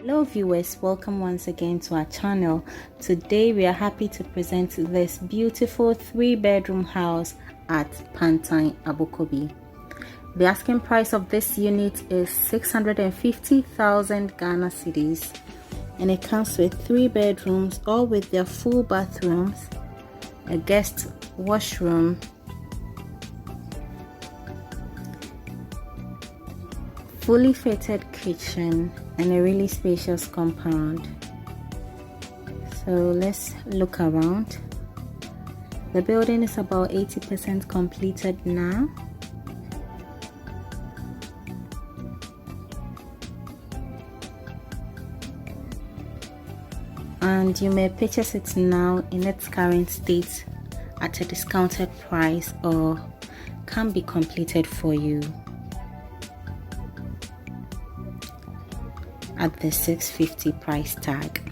Hello viewers, welcome once again to our channel. Today we are happy to present this beautiful 3-bedroom house at Pantine, Abokobi. The asking price of this unit is 650,000 Ghana cedis, and it comes with 3 bedrooms, all with their full bathrooms, a guest washroom, fully fitted kitchen, and a really spacious compound. So let's look around. The building is about 80% completed now. And you may purchase it now in its current state at a discounted price, or can be completed for you at the 650 price tag.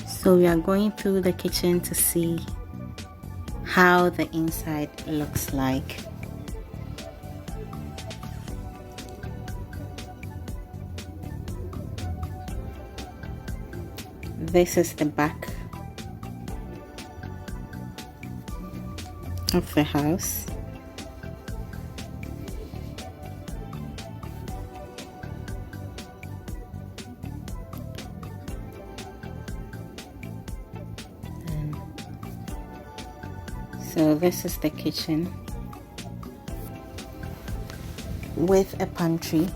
So we are going through the kitchen to see how the inside looks like. This is the back of the house. So this is the kitchen with a pantry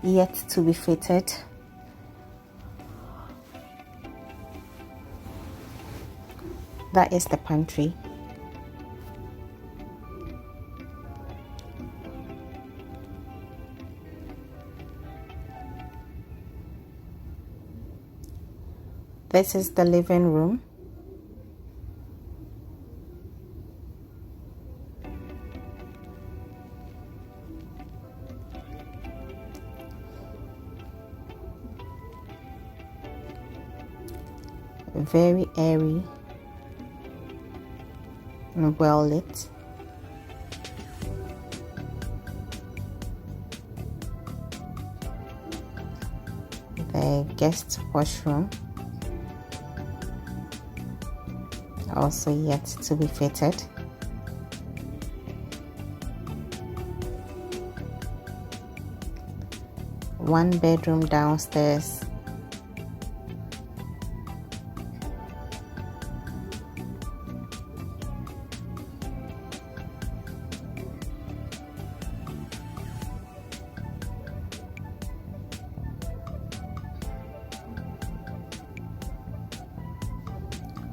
yet to be fitted. That is the pantry. This is the living room. Very airy and well lit. The guest washroom, also yet to be fitted. One bedroom downstairs.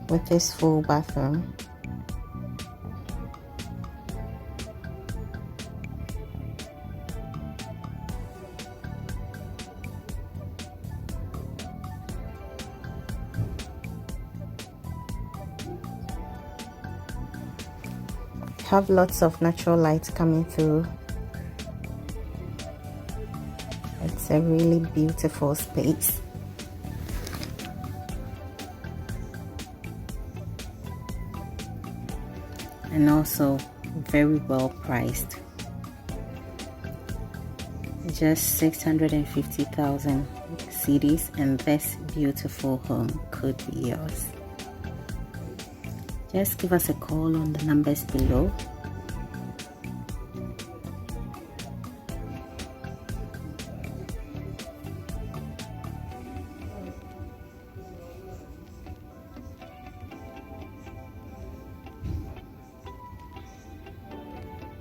With this full bathroom. Have lots of natural light coming through. It's a really beautiful space. And also very well priced. Just 650,000 cedis, and this beautiful home could be yours. Just give us a call on the numbers below.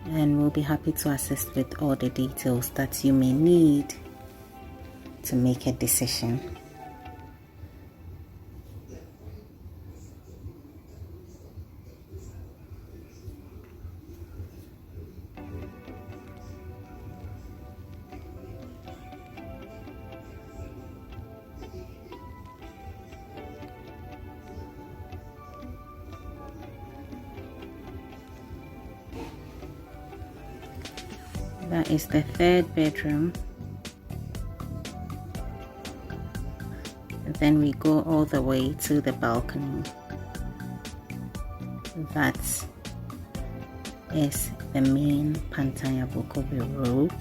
And we'll be happy to assist with all the details that you may need to make a decision. That is the 3rd bedroom. And then we go all the way to the balcony. That is the main Pantang Abokobi Road.